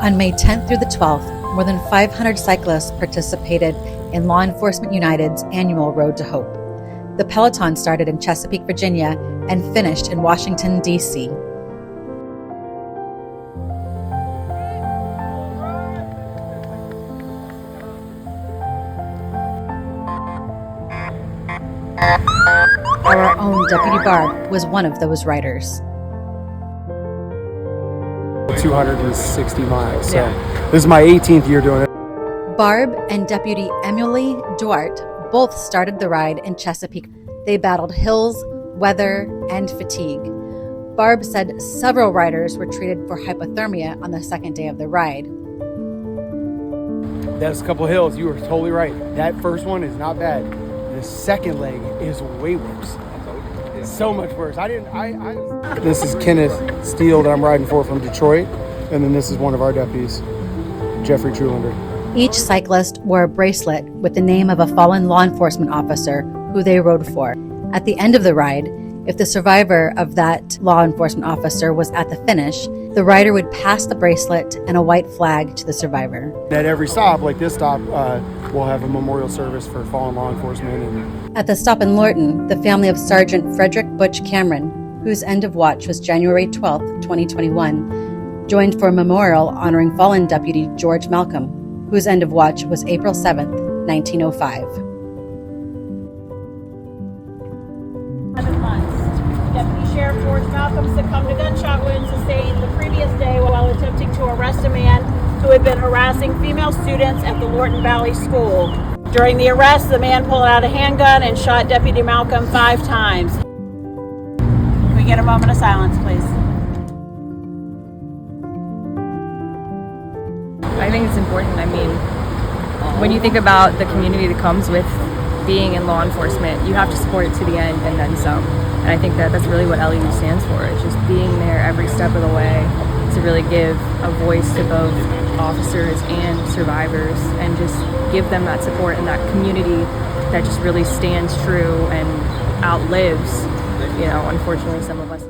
On May 10th through the 12th, more than 500 cyclists participated in Law Enforcement United's annual Roadto Hope. The peloton started in Chesapeake, Virginia, and finished in Washington, D.C. Our own Deputy Barb was one of those riders. 260 miles. So this is my 18th year doing it. Barb and Deputy Emily Duarte both started the ride in Chesapeake. They battled hills, weather, and fatigue. Barb said several riders were treated for hypothermia on the second day of the ride. That's a couple hills. You were totally right. That first one is not bad. The second leg is way worse. So much worse. This is Kenneth Steele that I'm riding for from Detroit, and then this is one of our deputies, Jeffrey Trulander. Each cyclist wore a bracelet with the name of a fallen law enforcement officer who they rode for. At the end of the ride, if the survivor of that law enforcement officer was at the finish, the rider would pass the bracelet and a white flag to the survivor. At every stop, like this stop, we'll have a memorial service for fallen law enforcement. At the stop in Lorton, the family of Sergeant Frederick Butch Cameron, whose end of watch was January 12, 2021, joined for a memorial honoring fallen Deputy George Malcolm, whose end of watch was April 7, 1905. 7 months. Deputy Sheriff George Malcolm succumbed to gunshot wounds sustained the previous day while attempting to arrest a man who had been harassing female students at the Lorton Valley School. During the arrest, the man pulled out a handgun and shot Deputy Malcolm 5 times. Can we get a moment of silence, please? I think it's important. I mean, when you think about the community that comes with being in law enforcement, you have to support it to the end and then some. And I think that's really what LEU stands for. It's just being there every step of the way to really give a voice to both officers and survivors and just give them that support and that community that just really stands true and outlives, unfortunately some of us.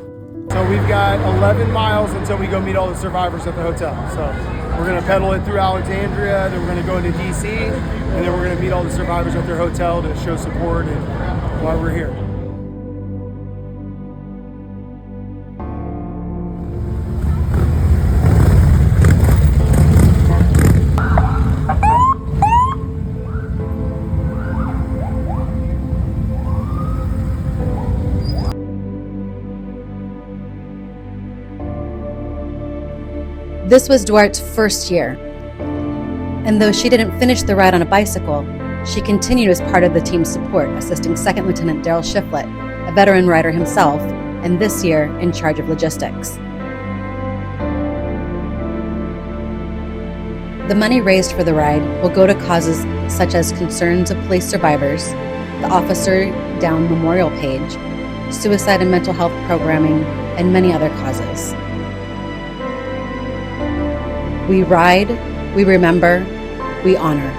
So we've got 11 miles until we go meet all the survivors at the hotel. So we're going to pedal it through Alexandria, then we're going to go into DC, and then we're going to meet all the survivors at their hotel to show support and why we're here. This was Duarte's first year, and though she didn't finish the ride on a bicycle, she continued as part of the team's support, assisting Second Lieutenant Daryl Shiflett, a veteran rider himself, and this year in charge of logistics. The money raised for the ride will go to causes such as concerns of police survivors, the Officer Down Memorial Page, suicide and mental health programming, and many other causes. We ride, we remember, we honor.